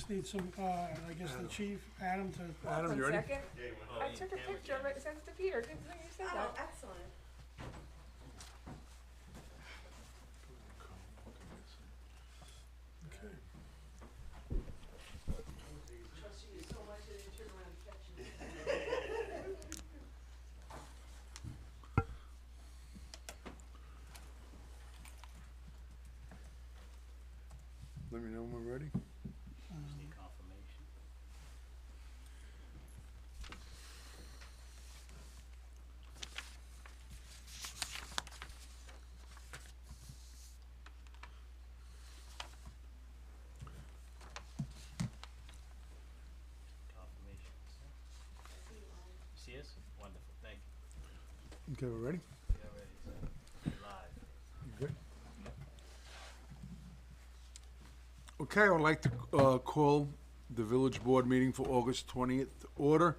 just need some, I guess the chief, Adam, to. Adam, One you ready? second. I took a picture of it, sent it to Peter, didn't think you said Oh, that. excellent. Okay. Trust you so much that you turn around and catch it. Let me know when we're ready. Need confirmation. Confirmation. You see us? Wonderful, thank you. Okay, we're ready? We are ready, sir. Live. Good. Okay, I would like to call the village board meeting for August 20th order.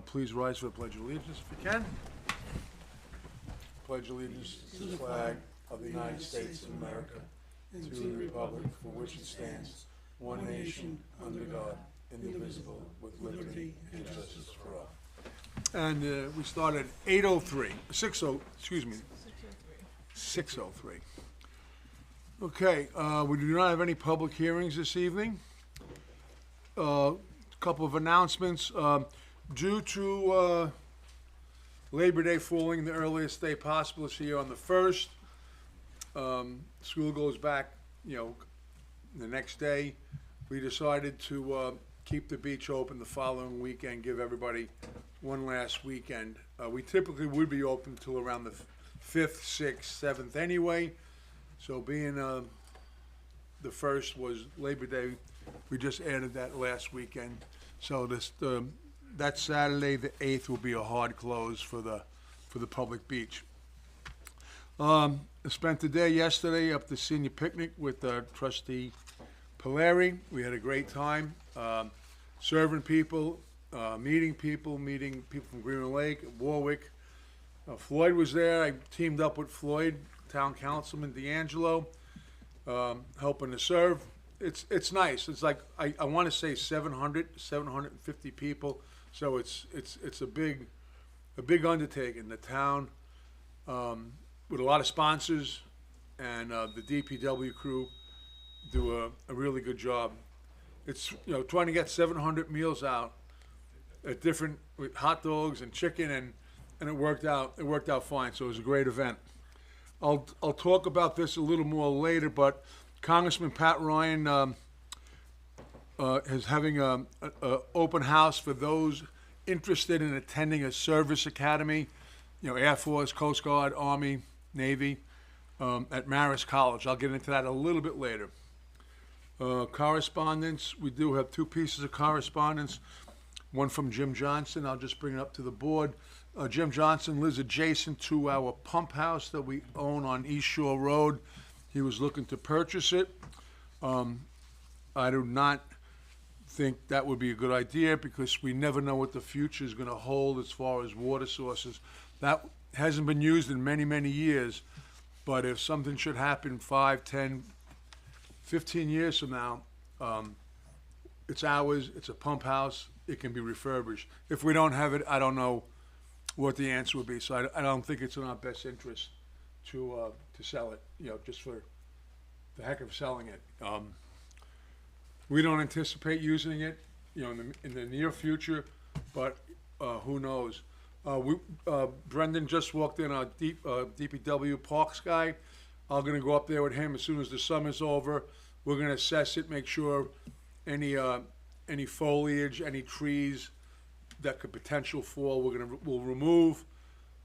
Please rise for the Pledge of Allegiance if you can. Pledge allegiance to the flag of the United States of America, and to the republic for which it stands, one nation, under God, indivisible, with liberty and justice for all. And we start at 8:03, 6:03. Okay, we do not have any public hearings this evening. Couple of announcements. Due to Labor Day falling the earliest day possible this year on the 1st, school goes back, the next day. We decided to keep the beach open the following weekend, give everybody one last weekend. We typically would be open till around the 5th, 6th, 7th anyway. So being the 1st was Labor Day, we just added that last weekend. So that Saturday, the 8th, will be a hard close for the public beach. I spent the day yesterday up the senior picnic with Trustee Polari. We had a great time serving people, meeting people from Greenwood Lake, Warwick. Floyd was there. I teamed up with Floyd, Town Councilman D'Angelo, helping to serve. It's nice. It's like I want to say 750 people. So it's a big undertaking. The town with a lot of sponsors and the DPW crew do a really good job. It's trying to get 700 meals out at different with hot dogs and chicken and it worked out fine. So it was a great event. I'll talk about this a little more later, but Congressman Pat Ryan is having a open house for those interested in attending a service academy, Air Force, Coast Guard, Army, Navy, at Marist College. I'll get into that a little bit later. Correspondence, we do have two pieces of correspondence. One from Jim Johnson, I'll just bring it up to the board. Jim Johnson lives adjacent to our pump house that we own on East Shore Road. He was looking to purchase it. I do not think that would be a good idea because we never know what the future is going to hold as far as water sources. That hasn't been used in many, many years, but if something should happen 5, 10, 15 years from now, it's ours, it's a pump house, it can be refurbished. If we don't have it, I don't know what the answer would be, so I don't think it's in our best interest to sell it, just for the heck of selling it. We don't anticipate using it, in the near future, but who knows? Brendan just walked in, our DPW Parks guy. I'm gonna go up there with him as soon as the summer's over. We're gonna assess it, make sure any foliage, any trees that could potential fall, we'll remove,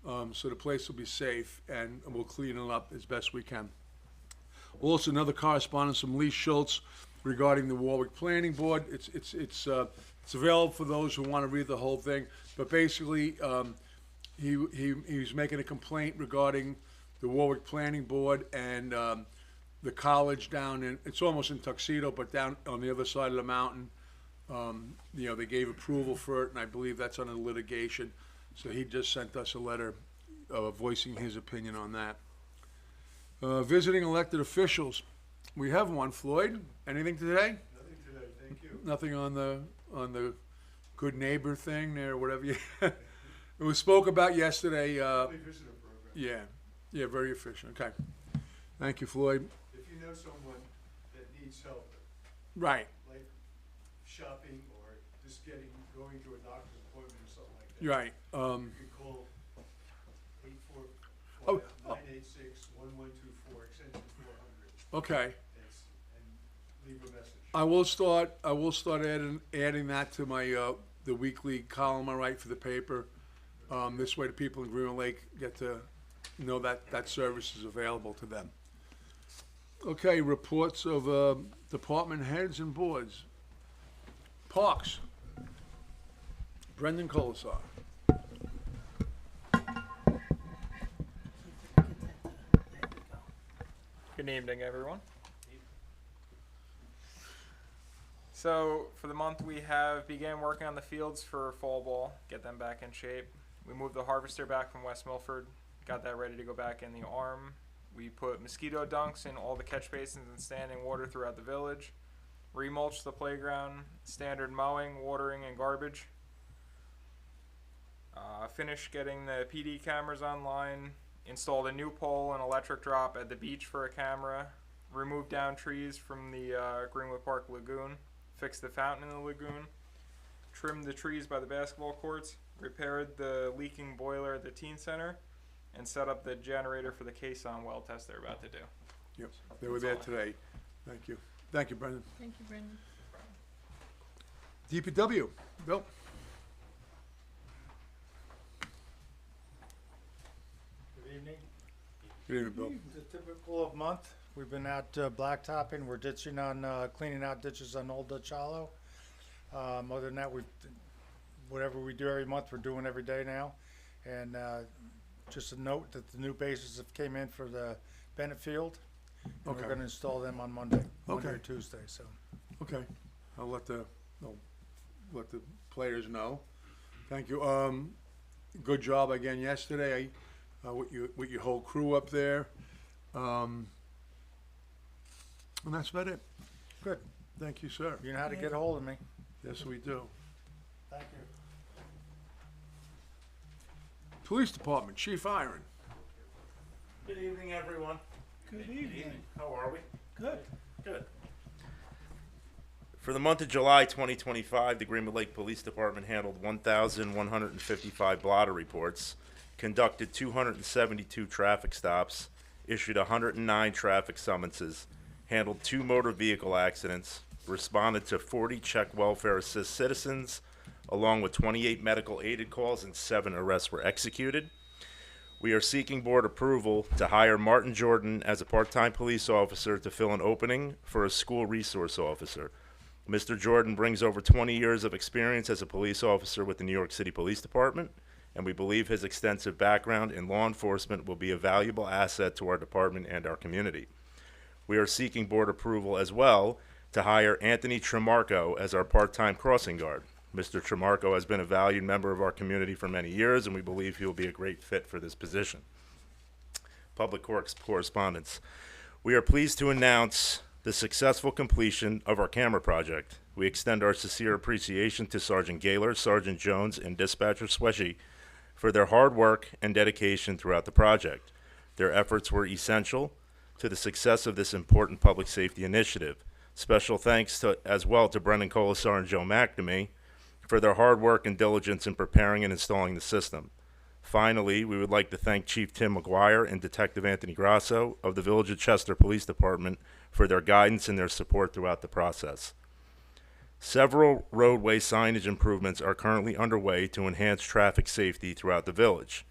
so the place will be safe, and we'll clean it up as best we can. Also, another correspondence from Lee Schultz regarding the Warwick Planning Board. It's available for those who want to read the whole thing, but basically, he's making a complaint regarding the Warwick Planning Board and the college down in, it's almost in Tuxedo, but down on the other side of the mountain. They gave approval for it, and I believe that's under litigation. So he just sent us a letter voicing his opinion on that. Visiting elected officials. We have one. Floyd, anything today? Nothing today. nothing on the good neighbor thing there, whatever you. It was spoke about yesterday. Visitor program. Yeah, very efficient. Okay, thank you, Floyd. If you know someone that needs help, Right, like shopping or just going to a doctor's appointment or something like that. right. You can call 845-986-1124, extension 400, Okay. and leave a message. I will start adding that to my the weekly column I write for the paper. This way, the people in Greenwood Lake get to know that service is available to them. Okay, reports of department heads and boards. Parks. Brendan Colasar. Good evening, everyone. So for the month, we have began working on the fields for fall ball, get them back in shape. We moved the harvester back from West Milford, got that ready to go back in the arm. We put mosquito dunks in all the catch basins and standing water throughout the village. Remulched the playground, standard mowing, watering, and garbage. Finished getting the PD cameras online. Installed a new pole and electric drop at the beach for a camera. Removed down trees from the Greenwood Park Lagoon. Fixed the fountain in the lagoon. Trimmed the trees by the basketball courts. Repaired the leaking boiler at the teen center. And set up the generator for the Caisson well test they're about to do. Yep, they were there today. Thank you. Thank you, Brendan. Thank you, Brendan. DPW. Bill. Good evening. Good evening, Bill. It's a typical of month. We've been out blacktopping. We're ditching on, cleaning out ditches on Old Dutch Hollow. Other than that, whatever we do every month, we're doing every day now. And just a note that the new bases have came in for the Bennett Field. And Okay. we're gonna install them on Monday or Okay. Tuesday, so. Okay, I'll let the players know. Thank you. Good job again yesterday, with your whole crew up there. And that's about it. Good. Thank you, sir. You know how to get a hold of me. Yes, we do. Thank you. Police Department, Chief Iron. Good evening, everyone. Good evening. How are we? Good. Good. For the month of July 2025, the Greenwood Lake Police Department handled 1,155 blotter reports, conducted 272 traffic stops, issued 109 traffic summonses, handled 2 motor vehicle accidents, responded to 40 check welfare assist citizens, along with 28 medical aided calls, and 7 arrests were executed. We are seeking board approval to hire Martin Jordan as a part-time police officer to fill an opening for a school resource officer. Mr. Jordan brings over 20 years of experience as a police officer with the New York City Police Department, and we believe his extensive background in law enforcement will be a valuable asset to our department and our community. We are seeking board approval as well to hire Anthony Tremarco as our part-time crossing guard. Mr. Tremarco has been a valued member of our community for many years, and we believe he will be a great fit for this position. Public Works correspondence. We are pleased to announce the successful completion of our camera project. We extend our sincere appreciation to Sergeant Gaylor, Sergeant Jones, and Dispatcher Sweshy for their hard work and dedication throughout the project. Their efforts were essential to the success of this important public safety initiative. Special thanks as well to Brendan Colasar and Joe McNamee for their hard work and diligence in preparing and installing the system. Finally, we would like to thank Chief Tim McGuire and Detective Anthony Grasso of the Village of Chester Police Department for their guidance and their support throughout the process. Several roadway signage improvements are currently underway to enhance traffic safety throughout the village.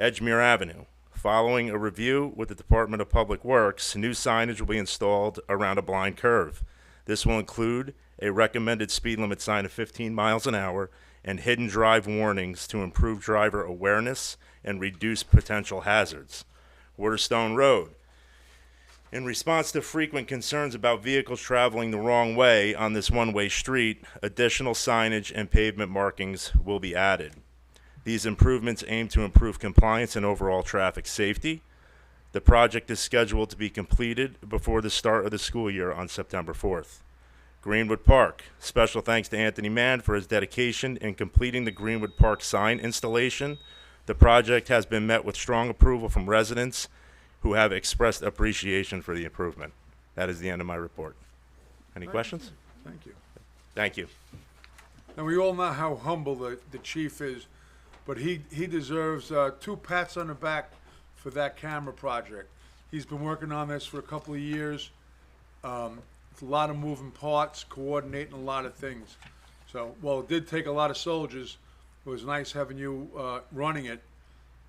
Edgemere Avenue. Following a review with the Department of Public Works, new signage will be installed around a blind curve. This will include a recommended speed limit sign of 15 miles an hour and hidden drive warnings to improve driver awareness and reduce potential hazards. Waterstone Road. In response to frequent concerns about vehicles traveling the wrong way on this one-way street, additional signage and pavement markings will be added. These improvements aim to improve compliance and overall traffic safety. The project is scheduled to be completed before the start of the school year on September 4th. Greenwood Park. Special thanks to Anthony Mann for his dedication in completing the Greenwood Park sign installation. The project has been met with strong approval from residents who have expressed appreciation for the improvement. That is the end of my report. Any questions? Thank you. Thank you. And we all know how humble the chief is, but he deserves 2 pats on the back for that camera project. He's been working on this for a couple of years. It's a lot of moving parts, coordinating a lot of things. So, while it did take a lot of soldiers, it was nice having you running it.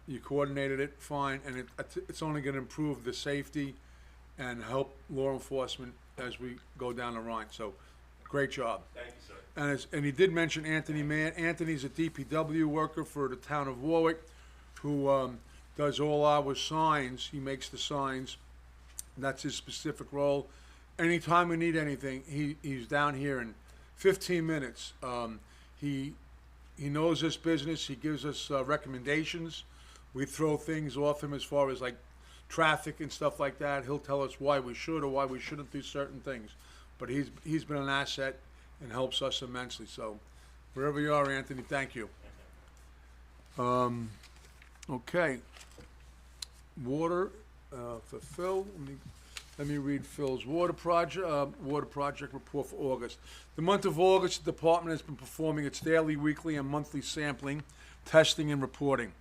You coordinated it fine, and it's only going to improve the safety and help law enforcement as we go down the line. So, great job. Thank you, sir. And he did mention Anthony Mann. Anthony's a DPW worker for the town of Warwick, who does all our signs. He makes the signs. That's his specific role. Anytime we need anything, he's down here in 15 minutes. He knows this business. He gives us recommendations. We throw things off him as far as like traffic and stuff like that. He'll tell us why we should or why we shouldn't do certain things. But he's been an asset and helps us immensely. So wherever you are, Anthony, thank you. Okay. Water for Phil. Let me read Phil's water project report for August. The month of August, the department has been performing its daily, weekly, and monthly sampling, testing, and reporting,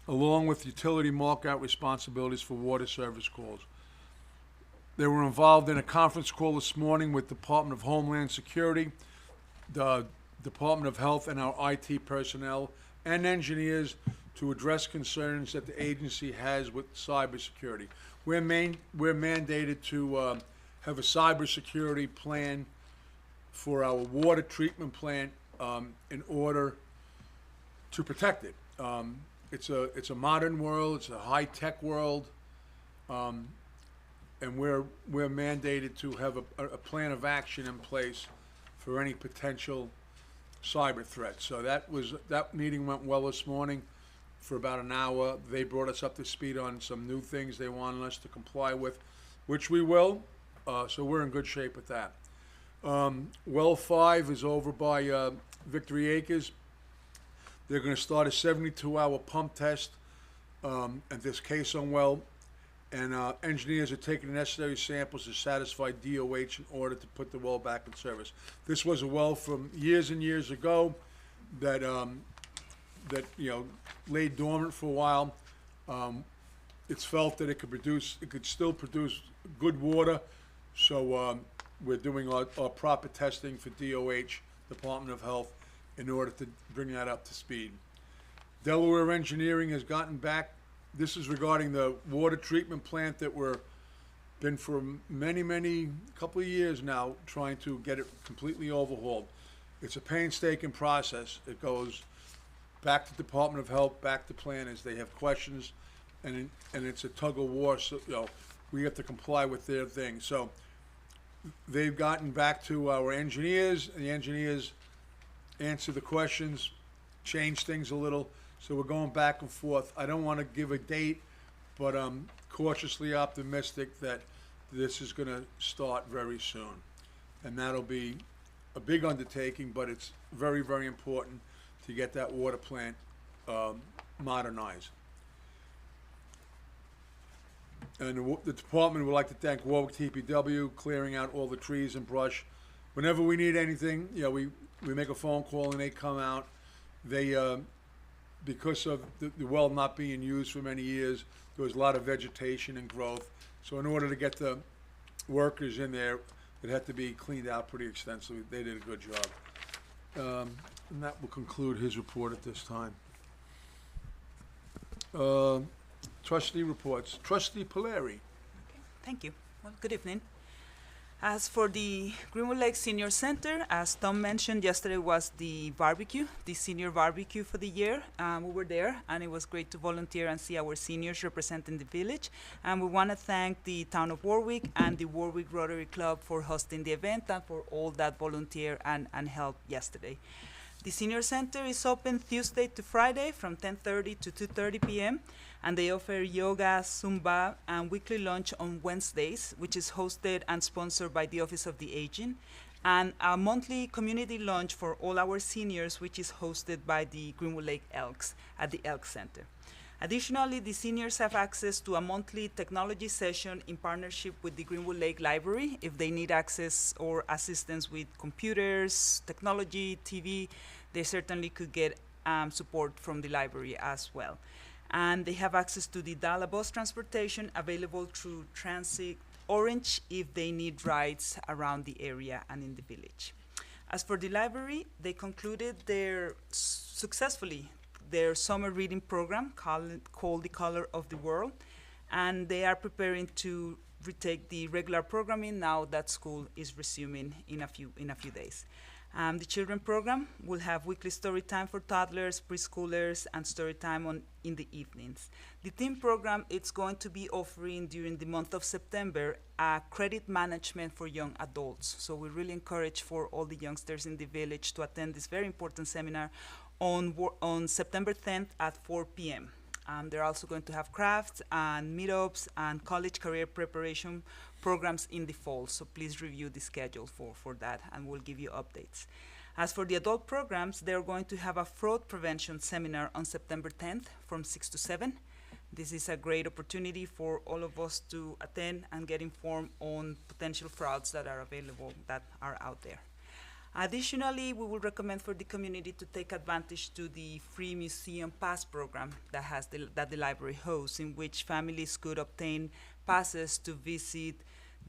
along with utility mark-out responsibilities for water service calls. They were involved in a conference call this morning with Department of Homeland Security, the Department of Health, and our IT personnel and engineers to address concerns that the agency has with cybersecurity. We're mandated to have a cybersecurity plan for our water treatment plant in order to protect it. It's a modern world. It's a high-tech world, and we're mandated to have a plan of action in place for any potential cyber threats. So that meeting went well this morning. For about an hour. They brought us up to speed on some new things they wanted us to comply with, which we will. So we're in good shape with that. Well 5 is over by Victory Acres. They're going to start a 72-hour pump test at this caisson well, and engineers are taking the necessary samples to satisfy DOH in order to put the well back in service. This was a well from years and years ago that lay dormant for a while. It's felt that it could still produce good water, so we're doing our proper testing for DOH, Department of Health, in order to bring that up to speed. Delaware Engineering has gotten back. This is regarding the water treatment plant that we're been for many couple of years now trying to get it completely overhauled. It's a painstaking process. It goes back to Department of Health, back to planners. They have questions, and it's a tug of war. So we have to comply with their thing. So they've gotten back to our engineers, and the engineers answer the questions, change things a little. So we're going back and forth. I don't want to give a date, but I'm cautiously optimistic that this is going to start very soon, and that'll be a big undertaking, but it's very, very important to get that water plant modernized. And the department would like to thank Warwick TPW clearing out all the trees and brush. Whenever we need anything, we make a phone call and they come out. They, because of the well not being used for many years, there was a lot of vegetation and growth. So in order to get the workers in there, it had to be cleaned out pretty extensively. They did a good job. And that will conclude his report at this time. Trustee reports. Trustee Polari. Thank you. Well, good evening. As for the Greenwood Lake Senior Center, as Tom mentioned, yesterday was the barbecue, the senior barbecue for the year. We were there, and it was great to volunteer and see our seniors representing the village. And we want to thank the town of Warwick and the Warwick Rotary Club for hosting the event and for all that volunteer and help yesterday. The Senior Center is open Tuesday to Friday from 10:30 to 2:30 p.m. and they offer yoga, Zumba, and weekly lunch on Wednesdays, which is hosted and sponsored by the Office of the Aging. and a monthly community lunch for all our seniors, which is hosted by the Greenwood Lake Elks at the Elk Center. Additionally, the seniors have access to a monthly technology session in partnership with the Greenwood Lake Library. If they need access or assistance with computers, technology, TV, they certainly could get support from the library as well. And they have access to the Dala bus transportation available through Transit Orange if they need rides around the area and in the village. As for the library, they concluded successfully their summer reading program called The Color of the World, and they are preparing to retake the regular programming now that school is resuming in a few days. The children program will have weekly story time for toddlers, preschoolers, and story time in the evenings. The teen program, it's going to be offering during the month of September credit management for young adults. So we really encourage for all the youngsters in the village to attend this very important seminar on September 10th at 4 p.m. They're also going to have crafts and meetups and college career preparation programs in the fall, so please review the schedule for that, and we'll give you updates. As for the adult programs, they're going to have a fraud prevention seminar on September 10th from 6 to 7. This is a great opportunity for all of us to attend and get informed on potential frauds that are available, that are out there. Additionally, we will recommend for the community to take advantage to the free museum pass program that the library hosts, in which families could obtain passes to visit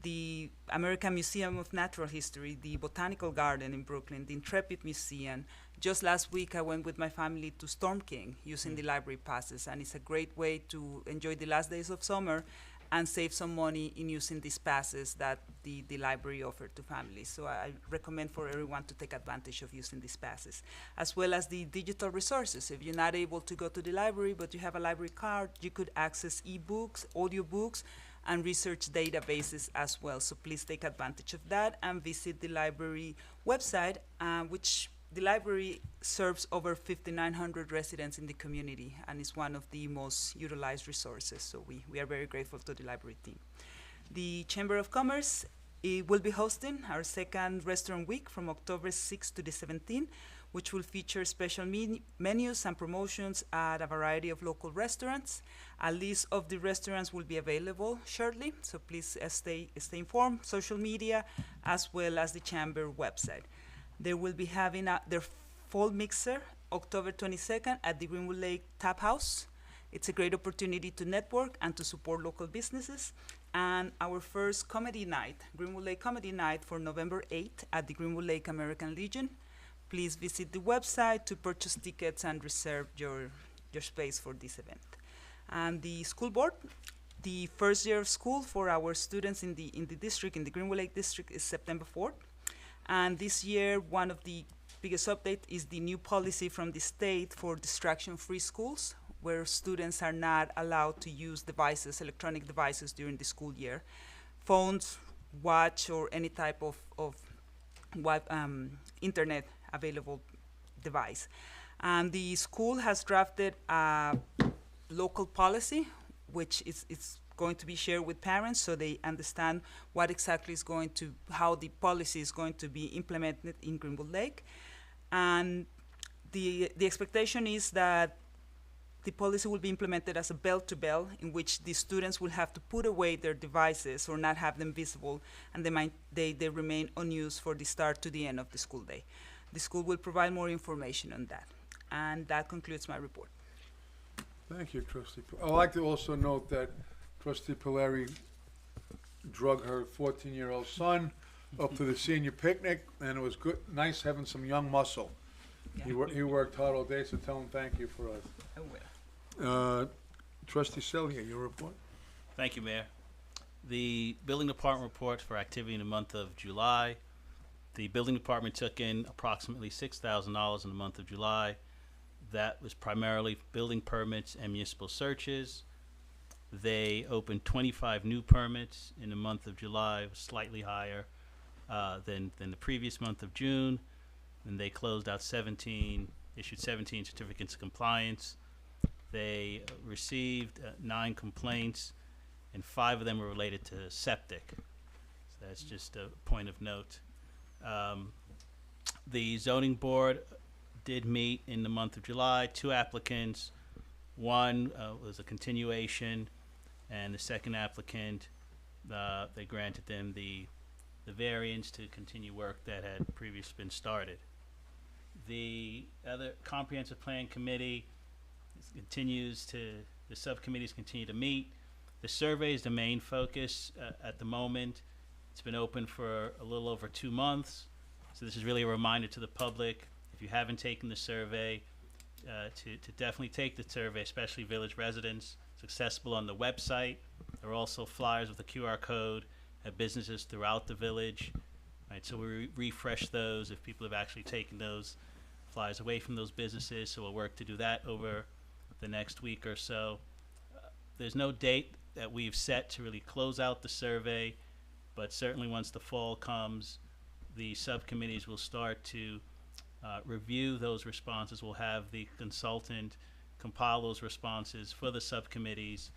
the American Museum of Natural History, the Botanical Garden in Brooklyn, the Intrepid Museum. Just last week, I went with my family to Storm King using the library passes, and it's a great way to enjoy the last days of summer and save some money in using these passes that the library offered to families. So I recommend for everyone to take advantage of using these passes, as well as the digital resources. If you're not able to go to the library, but you have a library card, you could access ebooks, audiobooks, and research databases as well. So please take advantage of that and visit the library website, which the library serves over 5,900 residents in the community and is one of the most utilized resources. So we are very grateful to the library team. The Chamber of Commerce will be hosting our second restaurant week from October 6th to the 17th, which will feature special menus and promotions at a variety of local restaurants. A list of the restaurants will be available shortly, so please stay informed, social media, as well as the Chamber website. They will be having their fall mixer October 22nd at the Greenwood Lake Tap House. It's a great opportunity to network and to support local businesses. And our first comedy night, Greenwood Lake Comedy Night, for November 8th at the Greenwood Lake American Legion. Please visit the website to purchase tickets and reserve your space for this event. And the school board, the first year of school for our students in the district, in the Greenwood Lake district, is September 4th. And this year, one of the biggest updates is the new policy from the state for distraction-free schools, where students are not allowed to use devices, electronic devices, during the school year. Phones, watch, or any type of internet available device. And the school has drafted a local policy, which is going to be shared with parents so they understand what exactly is how the policy is going to be implemented in Greenwood Lake. And the expectation is that the policy will be implemented as a bell-to-bell, in which the students will have to put away their devices or not have them visible, and they remain unused for the start to the end of the school day. The school will provide more information on that. And that concludes my report. Thank you, Trustee. I'd like to also note that Trustee Polari drug her 14-year-old son up to the senior picnic, and it was good, nice having some young muscle. Yeah. He worked hard all day, so tell him thank you for us. I will. Trustee Selya, your report? Thank you, Mayor. The building department report for activity in the month of July. The building department took in approximately $6,000 in the month of July. That was primarily building permits and municipal searches. They opened 25 new permits in the month of July, slightly higher than the previous month of June. And they closed out issued 17 certificates of compliance. They received 9 complaints, and 5 of them were related to septic. So that's just a point of note. The zoning board did meet in the month of July. 2 applicants. One was a continuation, and the second applicant, they granted them the variance to continue work that had previously been started. The other comprehensive plan committee the subcommittees continue to meet. The survey is the main focus at the moment. It's been open for a little over 2 months. So this is really a reminder to the public, if you haven't taken the survey, to definitely take the survey, especially village residents. It's accessible on the website. There are also flyers with a QR code at businesses throughout the village. Right, so we refresh those if people have actually taken those flyers away from those businesses. So we'll work to do that over the next week or so. There's no date that we've set to really close out the survey, but certainly once the fall comes, the subcommittees will start to review those responses. We'll have the consultant compile those responses for the subcommittees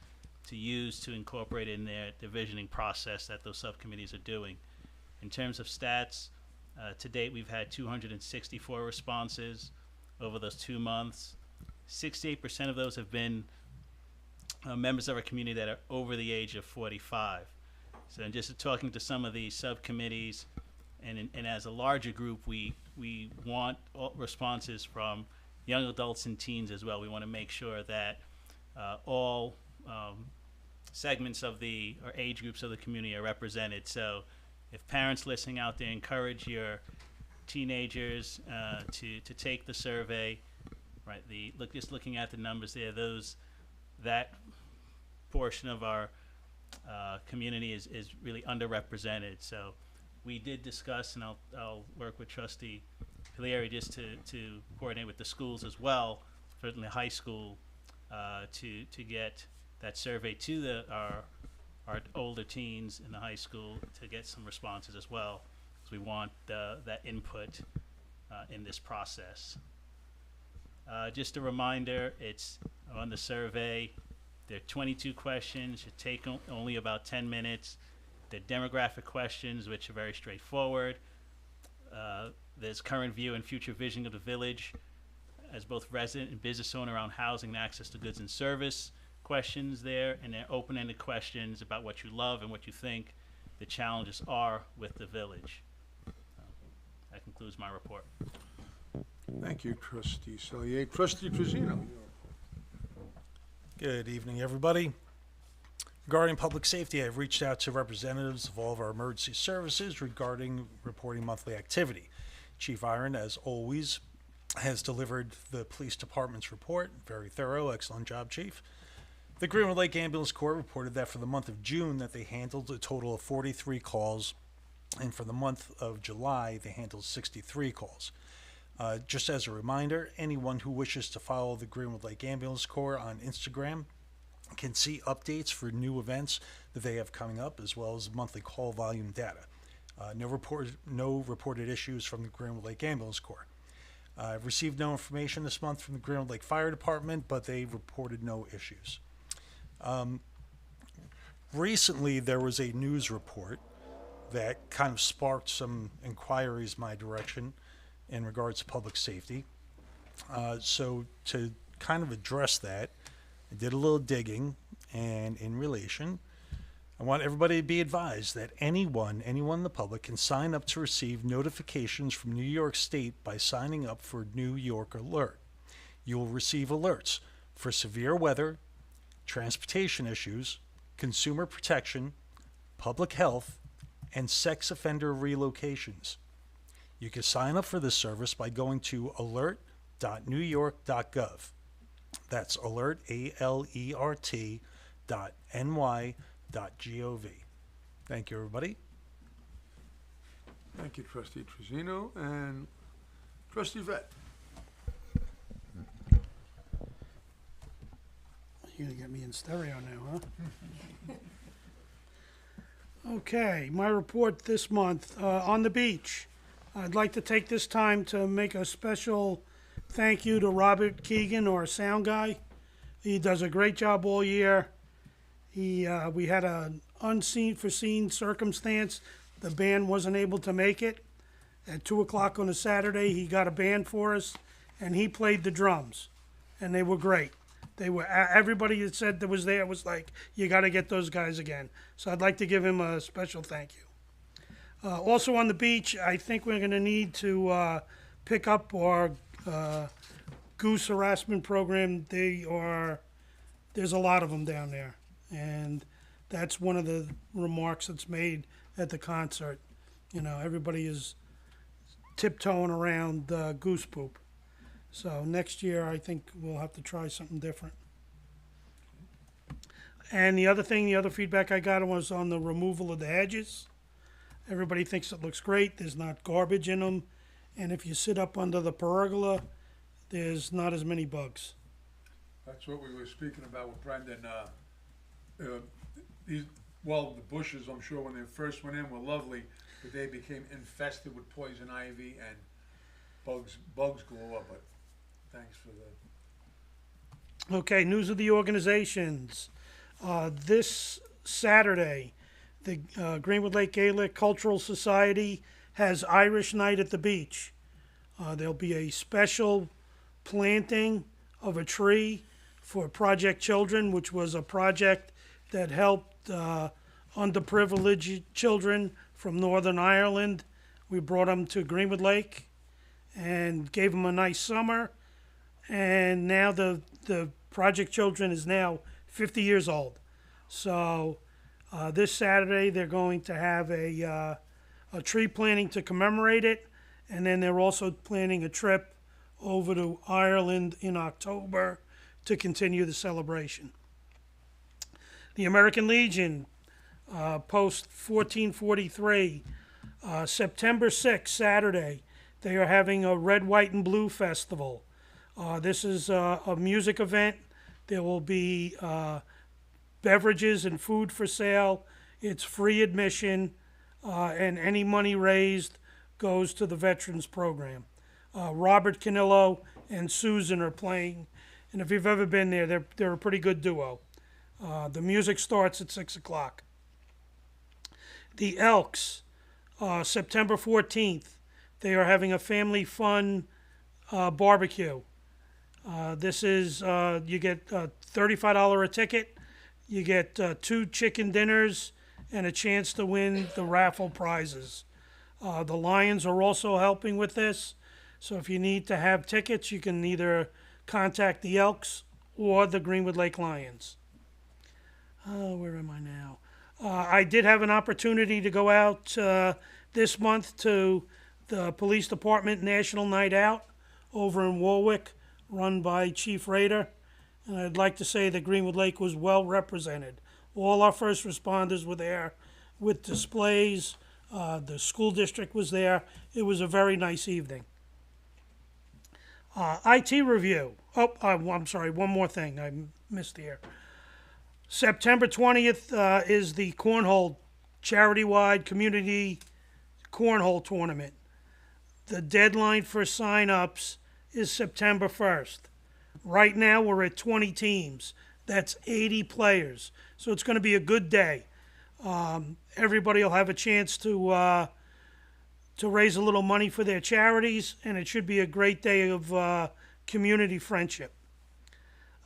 to use to incorporate in their divisioning process that those subcommittees are doing. In terms of stats, to date we've had 264 responses over those 2 months. 68% of those have been members of our community that are over the age of 45. So in just talking to some of these subcommittees, and as a larger group, we want all responses from young adults and teens as well. We want to make sure that all segments of or age groups of the community are represented. So if parents listening out there, encourage your teenagers to take the survey. Right, just looking at the numbers there, that portion of our community is really underrepresented. So we did discuss, and I'll work with Trustee Pilieri just to coordinate with the schools as well, certainly high school, to get that survey to our older teens in the high school to get some responses as well, because we want that input in this process. Just a reminder, it's on the survey. There are 22 questions, should take only about 10 minutes. They're demographic questions, which are very straightforward. There's current view and future vision of the village as both resident and business owner around housing and access to goods and service questions there, and they're open-ended questions about what you love and what you think the challenges are with the village. That concludes my report. Thank you, Trustee Cellier. Trustee Trujillo. Good evening, everybody. Regarding public safety, I've reached out to representatives of all of our emergency services regarding reporting monthly activity. Chief Iron, as always, has delivered the police department's report. Very thorough, excellent job, Chief. The Greenwood Lake Ambulance Corps reported that for the month of June that they handled a total of 43 calls, and for the month of July they handled 63 calls. Just as a reminder, anyone who wishes to follow the Greenwood Lake Ambulance Corps on Instagram can see updates for new events that they have coming up, as well as monthly call volume data. No reported issues from the Greenwood Lake Ambulance Corps. I've received no information this month from the Greenwood Lake Fire Department, but they reported no issues. Recently, there was a news report that kind of sparked some inquiries my direction in regards to public safety. So to kind of address that, I did a little digging, and in relation, I want everybody to be advised that anyone in the public can sign up to receive notifications from New York State by signing up for New York Alert. You will receive alerts for severe weather, transportation issues, consumer protection, public health, and sex offender relocations. You can sign up for this service by going to alert.newyork.gov. That's alert, A-L-E-R-T, .ny.gov. Thank you, everybody. Thank you, Trustee Trujillo. And Trustee Vett. You're gonna get me in stereo now, huh? Okay, my report this month, on the beach. I'd like to take this time to make a special thank you to Robert Keegan, our sound guy. He does a great job all year. We had an foreseen circumstance. The band wasn't able to make it, At 2 o'clock on a Saturday, he got a band for us, and he played the drums, and they were great. They were everybody that said that was there was like, you got to get those guys again. So I'd like to give him a special thank you. Also on the beach, I think we're going to need to pick up our goose harassment program. There's a lot of them down there, and that's one of the remarks that's made at the concert. You know, everybody is tiptoeing around goose poop. So next year, I think we'll have to try something different. And the other feedback I got was on the removal of the hedges. Everybody thinks it looks great. There's not garbage in them. And if you sit up under the pergola, there's not as many bugs. That's what we were speaking about with Brendan. The bushes, I'm sure when they first went in were lovely, but they became infested with poison ivy and bugs galore, but thanks for the... Okay, news of the organizations. This Saturday, the Greenwood Lake Gaelic Cultural Society has Irish Night at the beach. There'll be a special planting of a tree for Project Children, which was a project that helped underprivileged children from Northern Ireland. We brought them to Greenwood Lake and gave them a nice summer. And now the Project Children is now 50 years old. So this Saturday they're going to have a tree planting to commemorate it. And then they're also planning a trip over to Ireland in October to continue the celebration. The American Legion, post 1443, September 6th, Saturday, they are having a Red, White, and Blue Festival. This is a music event. There will be beverages and food for sale. It's free admission, and any money raised goes to the Veterans Program. Robert Canillo and Susan are playing, and if you've ever been there, they're a pretty good duo. The music starts at 6 o'clock. The Elks, September 14th, they are having a family fun barbecue. This is, you get $35 a ticket, you get 2 chicken dinners, and a chance to win the raffle prizes. The Lions are also helping with this, so if you need to have tickets, you can either contact the Elks or the Greenwood Lake Lions. Where am I now? I did have an opportunity to go out this month to the Police Department National Night Out over in Warwick, run by Chief Rader. And I'd like to say that Greenwood Lake was well represented. All our first responders were there with displays. The school district was there. It was a very nice evening. IT review. I'm sorry, one more thing I missed here. September 20th is the Cornhole charity-wide community cornhole tournament. The deadline for sign-ups is September 1st. Right now we're at 20 teams. That's 80 players. So it's going to be a good day. Everybody will have a chance to raise a little money for their charities, and it should be a great day of community friendship.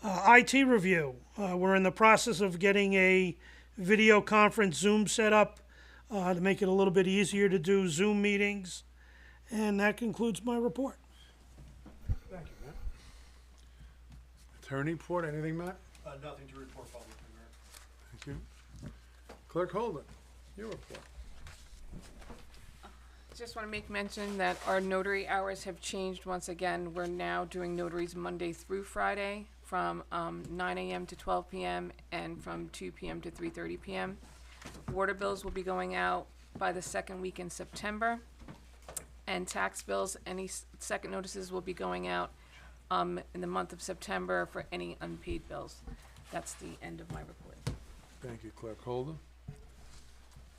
IT review. We're in the process of getting a video conference Zoom set up to make it a little bit easier to do Zoom meetings. And that concludes my report. Thank you, Matt. Attorney report, anything, Matt? Nothing to report publicly, Mayor. Thank you. Clerk Holden, your report. Just want to make mention that our notary hours have changed once again. We're now doing notaries Monday through Friday from 9 a.m. to 12 p.m. and from 2 p.m. to 3:30 p.m. Water bills will be going out by the second week in September. And tax bills, any second notices will be going out in the month of September for any unpaid bills. That's the end of my report. Thank you, Clerk Holden.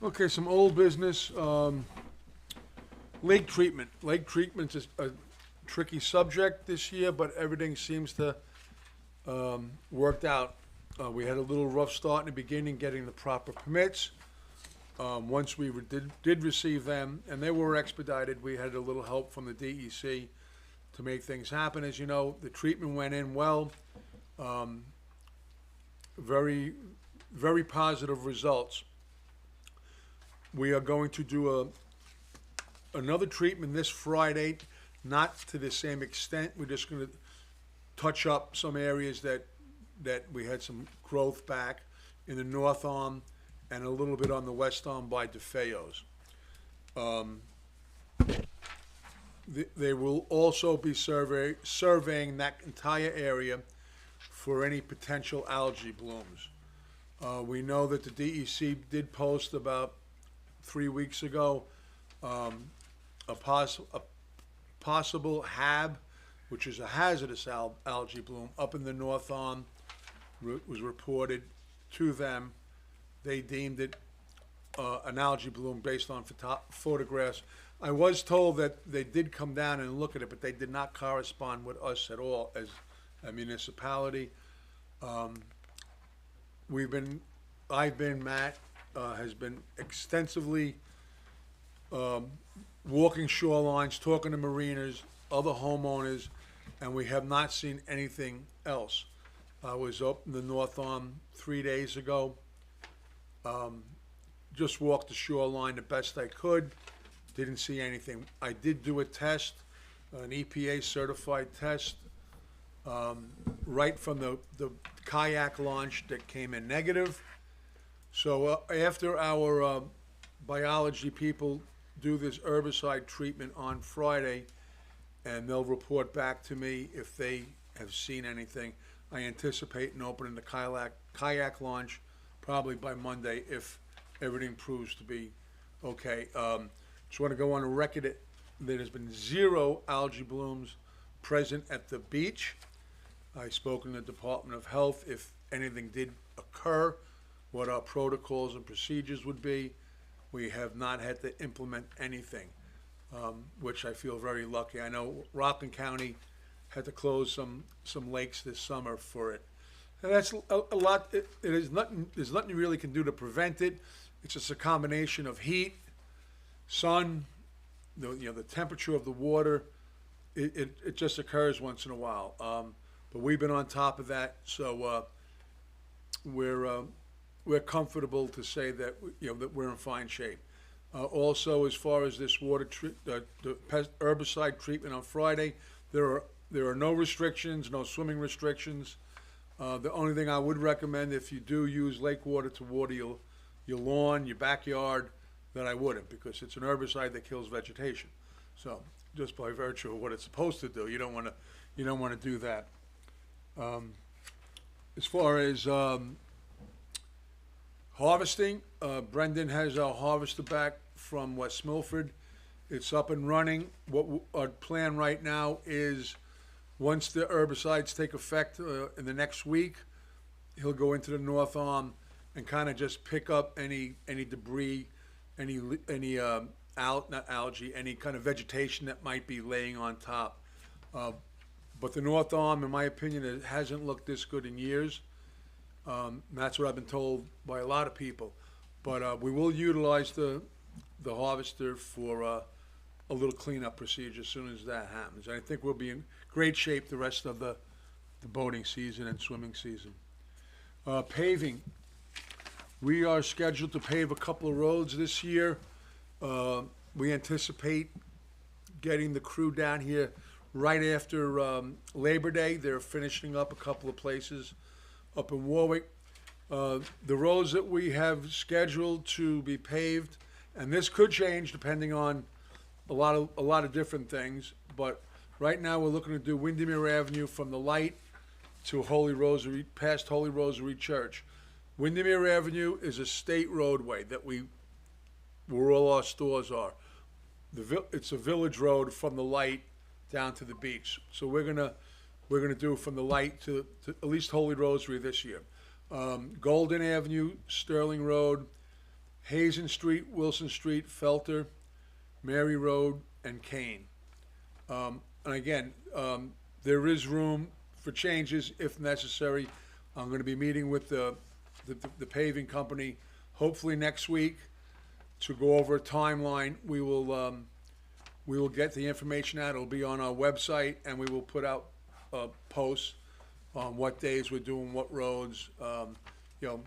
Okay, some old business. Lake treatment. Lake treatment is a tricky subject this year, but everything seems to worked out. We had a little rough start in the beginning getting the proper permits. Once we did receive them, and they were expedited, we had a little help from the DEC to make things happen. As you know, the treatment went in well. Very, very positive results. We are going to do another treatment this Friday, not to the same extent. We're just going to touch up some areas that we had some growth back in the north arm and a little bit on the west arm by DeFeo's. They will also be surveying that entire area for any potential algae blooms. We know that the DEC did post about 3 weeks ago a possible HAB, which is a hazardous algae bloom up in the north arm, was reported to them. They deemed it an algae bloom based on photographs. I was told that they did come down and look at it, but they did not correspond with us at all as a municipality. Matt has been extensively walking shorelines, talking to marinas, other homeowners, and we have not seen anything else. I was up in the North Arm 3 days ago. Just walked the shoreline the best I could. Didn't see anything. I did do a test, an EPA certified test, right from the kayak launch that came in negative. So after our biology people do this herbicide treatment on Friday, and they'll report back to me if they have seen anything. I anticipate opening the kayak launch probably by Monday if everything proves to be okay. Just want to go on a record that there has been 0 algae blooms present at the beach. I spoke in the Department of Health if anything did occur, what our protocols and procedures would be. We have not had to implement anything, which I feel very lucky. I know Rockland County had to close some lakes this summer for it. And that's a lot. It is nothing. There's nothing you really can do to prevent it. It's just a combination of heat, sun, the temperature of the water. It just occurs once in a while. But we've been on top of that, so we're comfortable to say that that we're in fine shape. Also, as far as this the herbicide treatment on Friday, there are no restrictions, no swimming restrictions. The only thing I would recommend, if you do use lake water to water your lawn, your backyard, that I wouldn't, because it's an herbicide that kills vegetation. So just by virtue of what it's supposed to do, you don't want to do that. As far as harvesting, Brendan has our harvester back from West Milford. It's up and running. What our plan right now is, once the herbicides take effect in the next week, he'll go into the North Arm and kind of just pick up any debris, any not algae, any kind of vegetation that might be laying on top. But the North Arm, in my opinion, it hasn't looked this good in years. That's what I've been told by a lot of people. But we will utilize the harvester for a little cleanup procedure as soon as that happens. I think we'll be in great shape the rest of the boating season and swimming season. Paving. We are scheduled to pave a couple of roads this year. We anticipate getting the crew down here right after Labor Day. They're finishing up a couple of places up in Warwick. The roads that we have scheduled to be paved, and this could change depending on a lot of different things, but right now we're looking to do Windermere Avenue from the light to Holy Rosary, past Holy Rosary Church. Windermere Avenue is a state roadway where all our stores are. It's a village road from the light down to the beach. So we're gonna do from the light to at least Holy Rosary this year. Golden Avenue, Sterling Road, Hazen Street, Wilson Street, Felter, Mary Road, and Kane. And again, there is room for changes if necessary. I'm going to be meeting with the paving company hopefully next week to go over a timeline. We will get the information out. It'll be on our website, and we will put out posts on what days we're doing what roads. You know,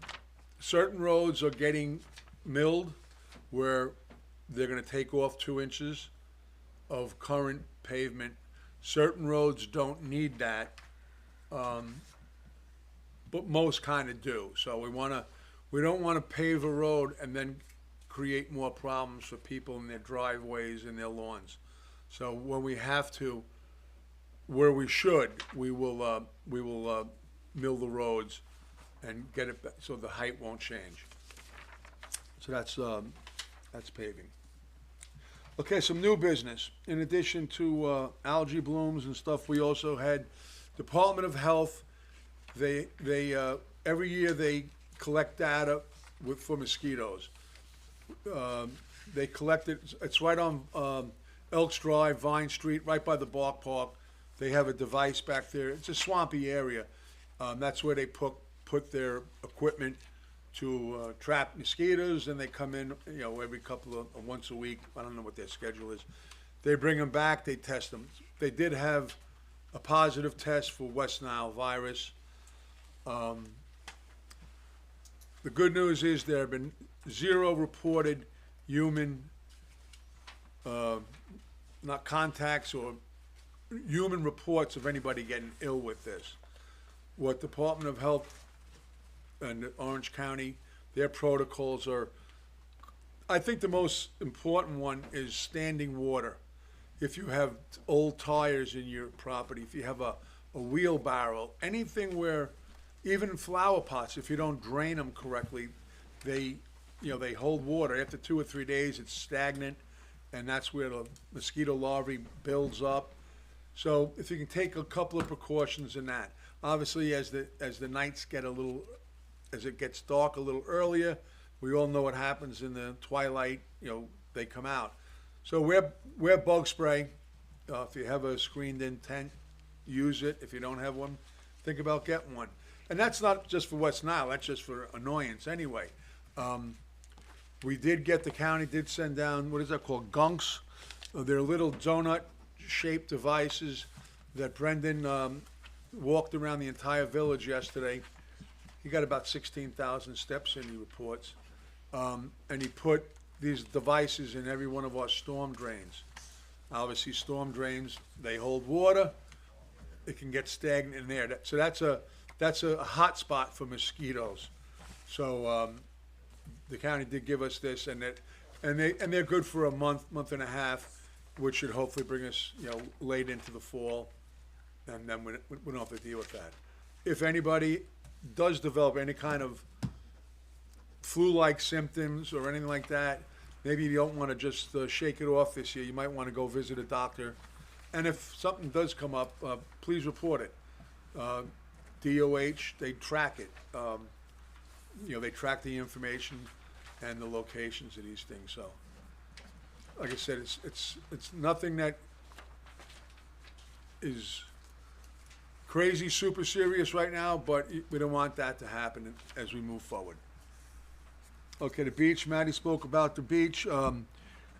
certain roads are getting milled where they're gonna take off 2 inches of current pavement. Certain roads don't need that, but most kinda do. So we don't wanna pave a road and then create more problems for people in their driveways and their lawns. So when we have to, where we should, we will mill the roads and get it, so the height won't change. So that's paving. Okay, some new business. In addition to algae blooms and stuff, we also had Department of Health. They every year they collect data for mosquitoes. They collect it. It's right on Elks Drive, Vine Street, right by the Bark Park. They have a device back there. It's a swampy area. That's where they put their equipment to trap mosquitoes, and they come in, you know, every once a week. I don't know what their schedule is. They bring them back. They test them. They did have a positive test for West Nile virus. The good news is there have been 0 reported human, not contacts or human reports of anybody getting ill with this. What Department of Health and Orange County, their protocols are, I think the most important one is standing water. If you have old tires in your property, if you have a wheelbarrow, anything where, even flower pots, if you don't drain them correctly, they hold water. After 2 or 3 days, it's stagnant, and that's where the mosquito larvae builds up. So if you can take a couple of precautions in that. Obviously, as the nights get as it gets dark a little earlier, we all know what happens in the twilight, they come out. So wear bug spray. If you have a screened-in tent, use it. If you don't have one, think about getting one. And that's not just for West Nile, that's just for annoyance anyway. The county did send down, what is that called, gunks? They're little donut-shaped devices that Brendan walked around the entire village yesterday. He got about 16,000 steps in, he reports. And he put these devices in every one of our storm drains. Obviously, storm drains, they hold water. It can get stagnant in there. So that's a hot spot for mosquitoes. So the county did give us this, and they're good for a month and a half, which should hopefully bring us, late into the fall, and then we don't have to deal with that. If anybody does develop any kind of flu-like symptoms or anything like that, maybe you don't want to just shake it off this year. You might want to go visit a doctor. And if something does come up, please report it. DOH, they track it. They track the information and the locations of these things. So, like I said, it's nothing that is crazy, super serious right now, but we don't want that to happen as we move forward. Okay, the beach. Maddie spoke about the beach.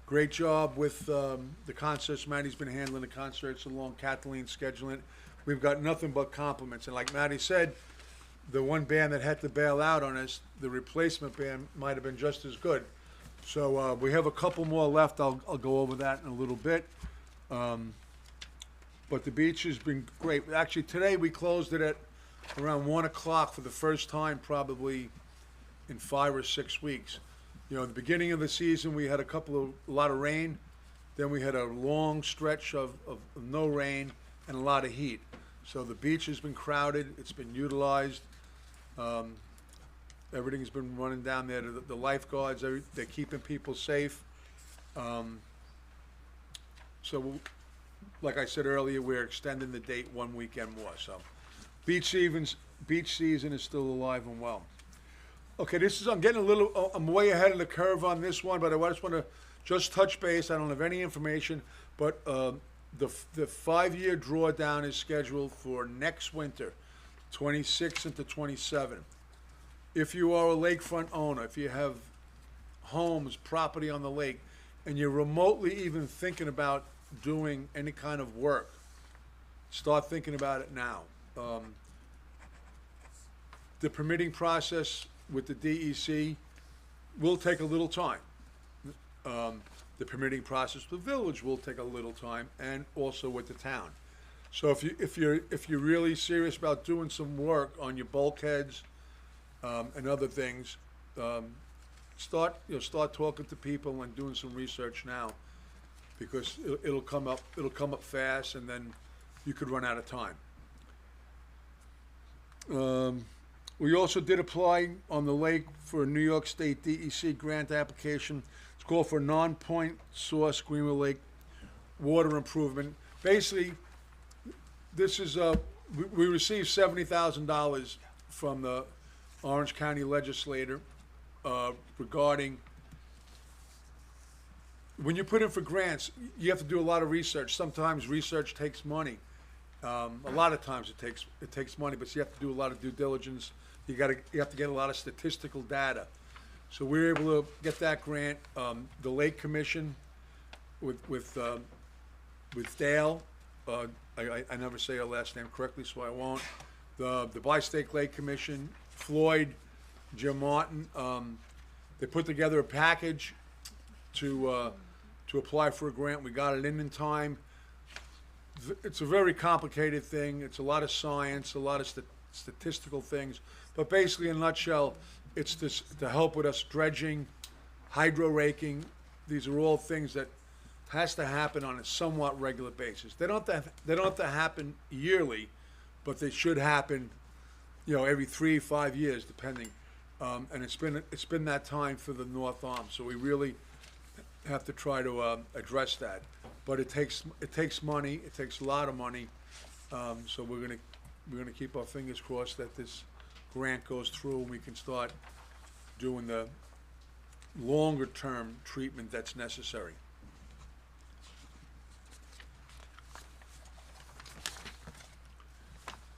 Great job with the concerts. Maddie's been handling the concerts along, Kathleen scheduling it. We've got nothing but compliments. And like Maddie said, the one band that had to bail out on us, the replacement band, might have been just as good. So we have a couple more left. I'll go over that in a little bit. But the beach has been great. Actually, today we closed it at around 1 o'clock for the first time probably in 5 or 6 weeks. At the beginning of the season, we had a lot of rain. Then we had a long stretch of no rain and a lot of heat. So the beach has been crowded. It's been utilized. Everything's been running down there. The lifeguards, they're keeping people safe. So, like I said earlier, we're extending the date 1 weekend more. So, beach season is still alive and well. Okay, I'm way ahead of the curve on this one, but I just want to touch base. I don't have any information, but the 5-year drawdown is scheduled for next winter, 26 into 27. If you are a lakefront owner, if you have homes, property on the lake, and you're remotely even thinking about doing any kind of work, start thinking about it now. The permitting process with the DEC will take a little time. The permitting process with the village will take a little time, and also with the town. So if you're really serious about doing some work on your bulkheads and other things, start talking to people and doing some research now, because it'll come up fast, and then you could run out of time. We also did apply on the lake for a New York State DEC grant application. It's called for non-point source Greenwood Lake water improvement. Basically, this is we received $70,000 from the Orange County legislator regarding, when you put in for grants, you have to do a lot of research. Sometimes research takes money. A lot of times it takes money, but you have to do a lot of due diligence. You have to get a lot of statistical data. So we were able to get that grant. The Lake Commission with Dale, I never say her last name correctly, so I won't. The Bi-State Lake Commission, Floyd, Jim Martin, they put together a package to apply for a grant. We got it in time. It's a very complicated thing. It's a lot of science, a lot of statistical things. But basically, in a nutshell, it's to help with us dredging, hydro raking. These are all things that has to happen on a somewhat regular basis. They don't have to happen yearly, but they should happen, every 3-5 years, depending. And it's been that time for the North Arm. So we really have to try to address that. But it takes money. It takes a lot of money. So we're gonna keep our fingers crossed that this grant goes through and we can start doing the longer term treatment that's necessary.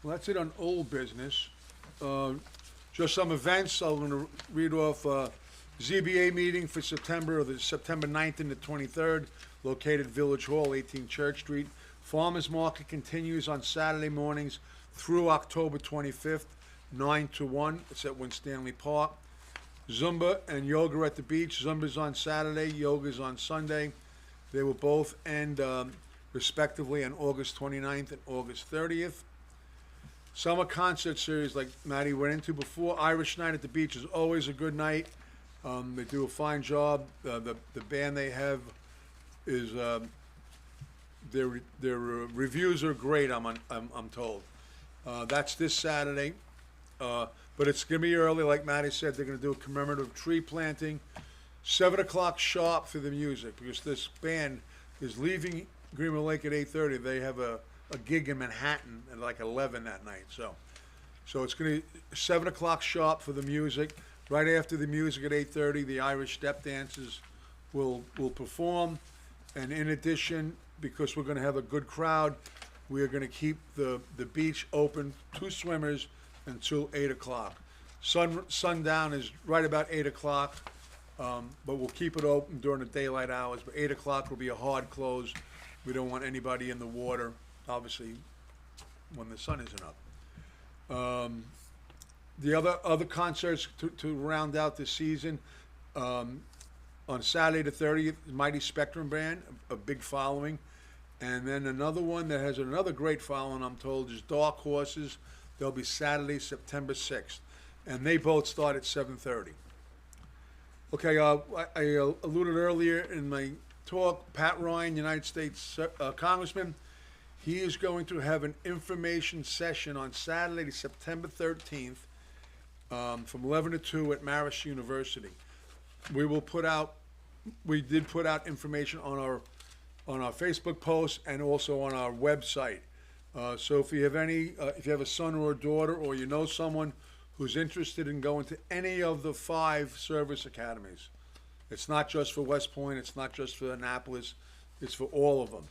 Well, that's it on old business. Just some events. I'm going to read off ZBA meeting for September 9th and the 23rd, located Village Hall, 18 Church Street. Farmers Market continues on Saturday mornings through October 25th, 9 to 1. It's at Winstanley Park. Zumba and yoga at the beach. Zumba's on Saturday, yoga's on Sunday. They will both end respectively on August 29th and August 30th. Summer concert series, like Maddie went into before. Irish Night at the Beach is always a good night. They do a fine job. The band they have is their reviews are great. I'm told. That's this Saturday, but it's gonna be early. Like Maddie said, they're gonna do a commemorative tree planting. 7 o'clock sharp for the music, because this band is leaving Greenwood Lake at 8:30. They have a gig in Manhattan at like 11 that night. So it's gonna be 7 o'clock sharp for the music. Right after the music at 8:30, the Irish step dancers will perform. And in addition, because we're gonna have a good crowd, we are gonna keep the beach open to swimmers until 8 o'clock. Sundown is right about 8 o'clock, but we'll keep it open during the daylight hours. But 8 o'clock will be a hard close. We don't want anybody in the water, obviously, when the sun isn't up. The other concerts to round out the season, on Saturday the 30th, Mighty Spectrum Band, a big following. And then another one that has another great following, I'm told, is Dark Horses. They'll be Saturday, September 6th. And they both start at 7:30. Okay, I alluded earlier in my talk, Pat Ryan, United States Congressman, he is going to have an information session on Saturday, September 13th, from 11 to 2 at Marist University. We did put out information on our Facebook post and also on our website. So if you have if you have a son or a daughter, or you know someone who's interested in going to any of the 5 service academies, it's not just for West Point, it's not just for Annapolis, it's for all of them.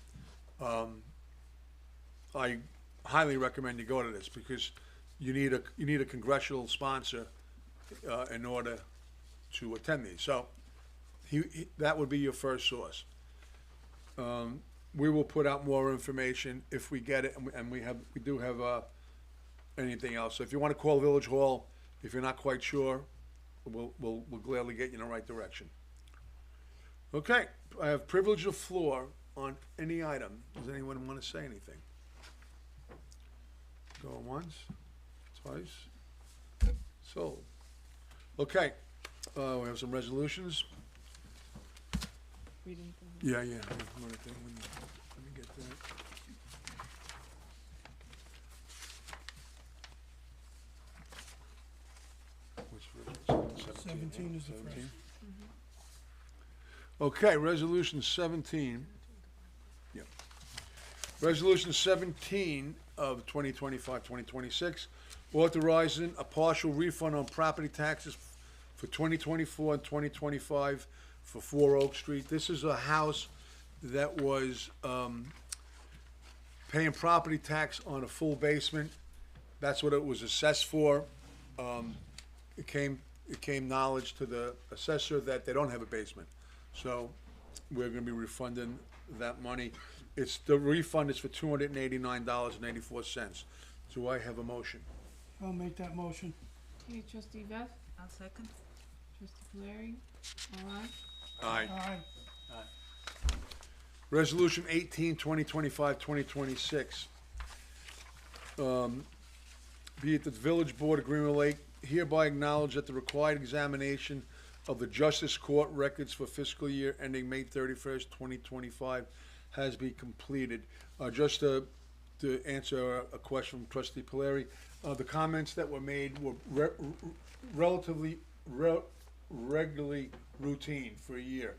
I highly recommend you go to this, because you need a congressional sponsor in order to attend these. So that would be your first source. We will put out more information if we get it, and we do have anything else. So if you want to call Village Hall, if you're not quite sure, we'll gladly get you in the right direction. Okay, I have privilege of floor on any item. Does anyone want to say anything? Going once, twice, sold. Okay, we have some resolutions. Reading. Yeah. Let me get that. Which version? 17 is the first. 17? Okay, resolution 17. Yep. Resolution 17 of 2025-2026, authorizing a partial refund on property taxes for 2024 and 2025 for 4 Oak Street. This is a house that was paying property tax on a full basement. That's what it was assessed for. It came knowledge to the assessor that they don't have a basement. So we're gonna be refunding that money. The refund is for $289.84. Do I have a motion? I'll make that motion. Okay, trustee Beth, I'll second. trustee Polari, all ayes. Aye. Aye. Resolution 18, 2025, 2026. Be it that the Village Board of Greenwood Lake hereby acknowledge that the required examination of the Justice Court records for fiscal year ending May 31st, 2025 has been completed. Just to answer a question from trustee Polari, the comments that were made were relatively regularly routine for a year.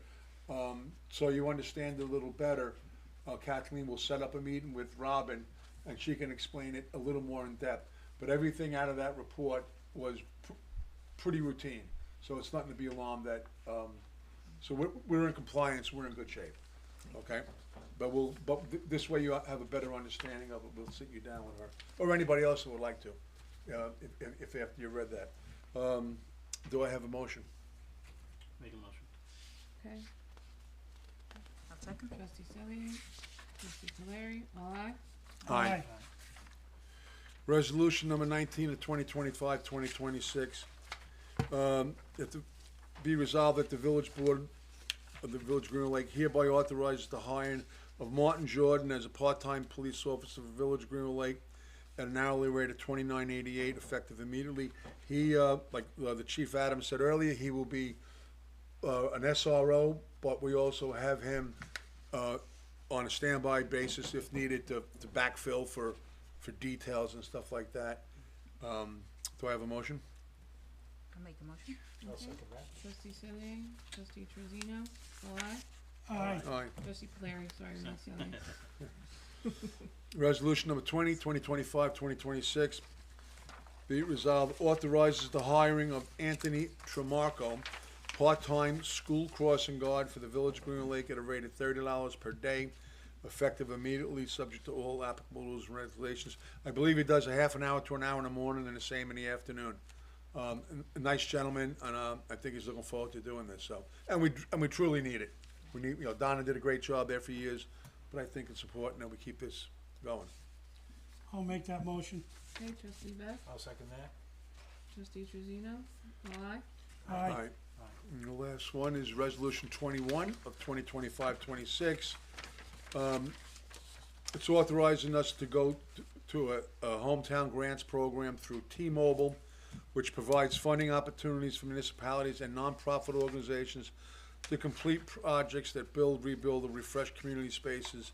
So you understand it a little better. Kathleen will set up a meeting with Robin and she can explain it a little more in depth. But everything out of that report was pretty routine. So it's nothing to be alarmed that, so we're in compliance, we're in good shape, okay? But this way you have a better understanding of it, we'll sit you down with her, or anybody else who would like to, if after you read that. Do I have a motion? Make a motion. Okay, I'll second. trustee Selly, trustee Polari, all ayes. Aye. Resolution number 19 of 2025, 2026. Be resolved that the Village Board of the Village of Greenwood Lake hereby authorizes the hiring of Martin Jordan as a part-time police officer for Village of Greenwood Lake at an hourly rate of $29.88 effective immediately. He, like the Chief Adams said earlier, he will be an SRO, but we also have him on a standby basis if needed to backfill for details and stuff like that. Do I have a motion? I'll make a motion. I'll second that. Trustee Selly, trustee Truzino, all ayes. Aye. Aye. Trustee Polari, sorry, not Selly. Resolution number 20, 2025, 2026. Be it resolved, authorizes the hiring of Anthony Tremarco, part-time school crossing guard for the Village of Greenwood Lake at a rate of $30 per day, effective immediately, subject to all applicable rules and regulations. I believe he does a half an hour to an hour in the morning and the same in the afternoon. A nice gentleman, and I think he's looking forward to doing this. So, and we truly need it. We need, Donna did a great job there for years, but I think it's important that we keep this going. I'll make that motion. Okay, trustee Beth, I'll second that. trustee Truzino, all ayes. Aye. And the last one is Resolution 21 of 2025-26. It's authorizing us to go to a hometown grants program through T-Mobile, which provides funding opportunities for municipalities and nonprofit organizations to complete projects that build, rebuild, or refresh community spaces,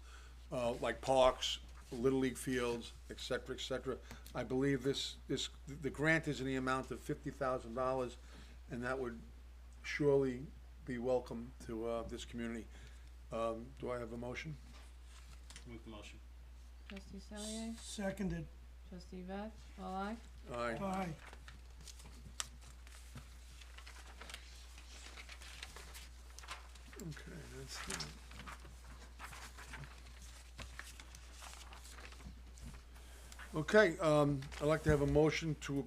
like parks, Little League fields, et cetera, et cetera. I believe the grant is in the amount of $50,000, and that would surely be welcome to this community. Do I have a motion? Make the motion. Trustee Selly, Seconded. trustee Beth, all ayes. Aye. Aye. Okay, that's that. Okay, I'd like to have a motion to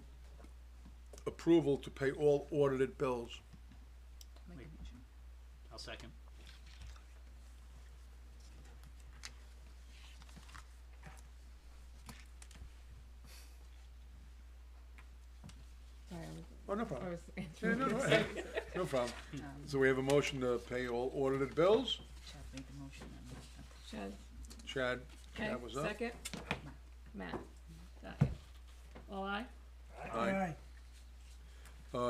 approval to pay all audited bills. Make a motion. I'll second. Sorry, Oh, no I problem. was Yeah, answering. no, no, no problem. So we have a motion to pay all audited bills. Chad made the motion and Chad, Chad, okay, Chad was up. second? Matt. Got it. All aye? Aye.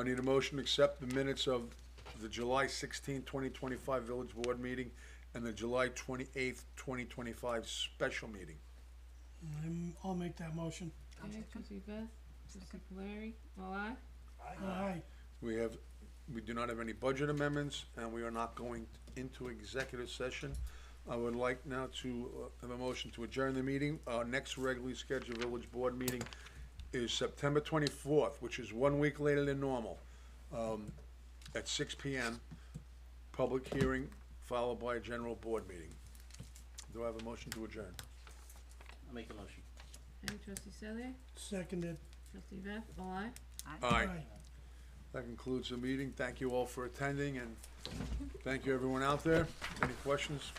Need a motion to accept the minutes of the July 16, 2025 Village Board meeting and the July 28th, 2025 special meeting. I'll make that motion. Okay, trustee Beth, trustee Polari, all aye? Aye. We do not have any budget amendments, and we are not going into executive session. I would like now to have a motion to adjourn the meeting. Our next regularly scheduled village board meeting is September 24th, which is 1 week later than normal, at 6 p.m. Public hearing followed by a general board meeting. Do I have a motion to adjourn? I'll make a motion. Okay, trustee Cellier, Seconded. trustee Beth, all aye? Aye. That concludes the meeting. Thank you all for attending, and thank you everyone out there. Any questions?